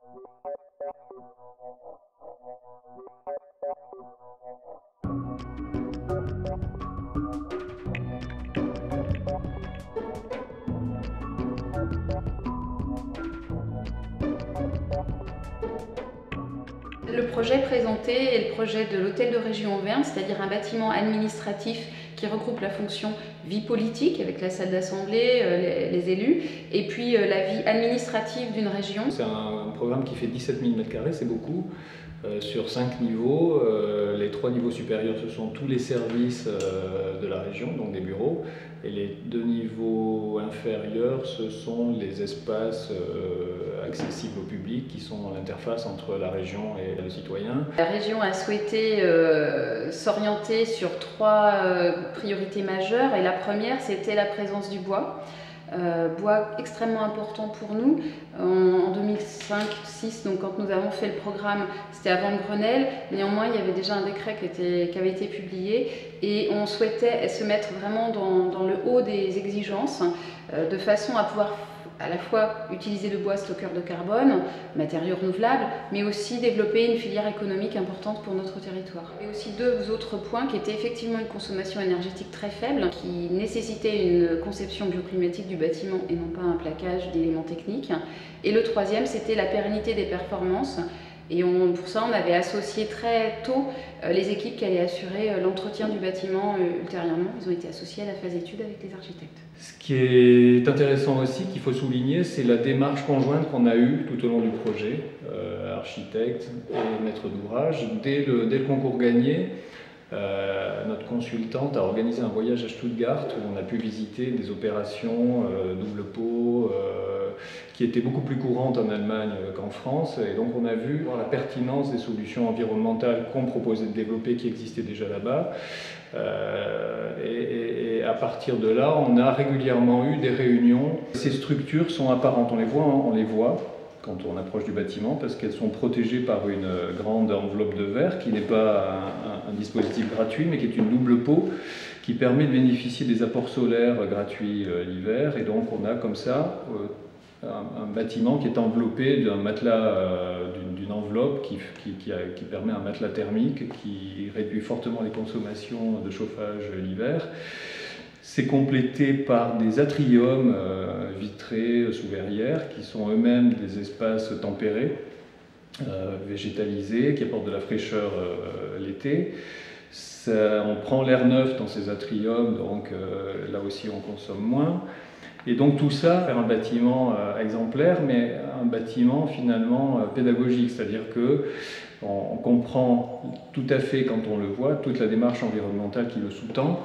Le projet présenté est le projet de l'Hôtel de Région Auvergne, c'est-à-dire un bâtiment administratif qui regroupe la fonction vie politique avec la salle d'assemblée, les élus, et puis la vie administrative d'une région. C'est un programme qui fait 17 000 m², c'est beaucoup, sur 5 niveaux. Les 3 niveaux supérieurs, ce sont tous les services de la région, donc des bureaux, et les 2 niveaux inférieurs, ce sont les espaces accessibles au public qui sont l'interface entre la région et le citoyen. La région a souhaité s'orienter sur 3 priorités majeures, et la première c'était la présence du bois. Bois extrêmement important pour nous. En 2005-2006, donc quand nous avons fait le programme, c'était avant le Grenelle. Néanmoins, il y avait déjà un décret qui avait été publié et on souhaitait se mettre vraiment dans le haut des exigences de façon à pouvoir à la fois utiliser le bois stockeur de carbone, matériau renouvelable, mais aussi développer une filière économique importante pour notre territoire. Et aussi 2 autres points qui étaient effectivement une consommation énergétique très faible, qui nécessitait une conception bioclimatique du bâtiment et non pas un plaquage d'éléments techniques. Et le 3e, c'était la pérennité des performances. Et pour ça, on avait associé très tôt les équipes qui allaient assurer l'entretien du bâtiment ultérieurement. Ils ont été associés à la phase étude avec les architectes. Ce qui est intéressant aussi, qu'il faut souligner, c'est la démarche conjointe qu'on a eue tout au long du projet, architecte et maître d'ouvrage. Dès le concours gagné, notre consultante a organisé un voyage à Stuttgart où on a pu visiter des opérations double pot qui étaient beaucoup plus courantes en Allemagne qu'en France, et donc on a vu la pertinence des solutions environnementales qu'on proposait de développer qui existaient déjà là-bas. Et à partir de là, on a régulièrement eu des réunions. Ces structures sont apparentes, on les voit quand on approche du bâtiment, parce qu'elles sont protégées par une grande enveloppe de verre qui n'est pas un dispositif gratuit, mais qui est une double peau qui permet de bénéficier des apports solaires gratuits l'hiver. Et donc on a comme ça un bâtiment qui est enveloppé d'un matelas, d'une enveloppe qui permet un matelas thermique qui réduit fortement les consommations de chauffage l'hiver. C'est complété par des atriums vitrés sous verrière qui sont eux-mêmes des espaces tempérés, végétalisés, qui apportent de la fraîcheur l'été. On prend l'air neuf dans ces atriums, donc là aussi on consomme moins. Et donc tout ça, faire un bâtiment exemplaire, mais un bâtiment finalement pédagogique, c'est-à-dire qu'on comprend tout à fait quand on le voit, toute la démarche environnementale qui le sous-tend,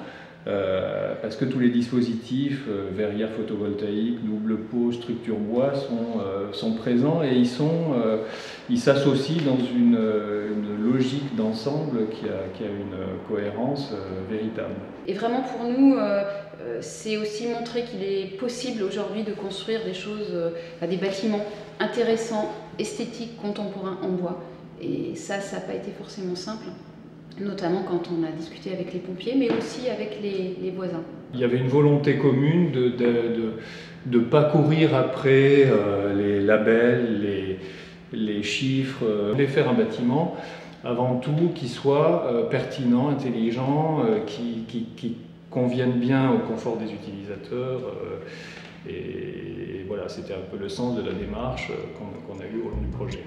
parce que tous les dispositifs, verrière photovoltaïque, double pot, structure bois, sont présents et ils s'associent dans une logique d'ensemble qui a une cohérence véritable. Et vraiment pour nous, c'est aussi montrer qu'il est possible aujourd'hui de construire des choses, des bâtiments intéressants, esthétiques, contemporains en bois. Et ça n'a pas été forcément simple, notamment quand on a discuté avec les pompiers, mais aussi avec les voisins. Il y avait une volonté commune de ne pas courir après les labels, les chiffres, de faire un bâtiment avant tout qui soit pertinent, intelligent, qui convienne bien au confort des utilisateurs. Et voilà, c'était un peu le sens de la démarche qu'on a eue au long du projet.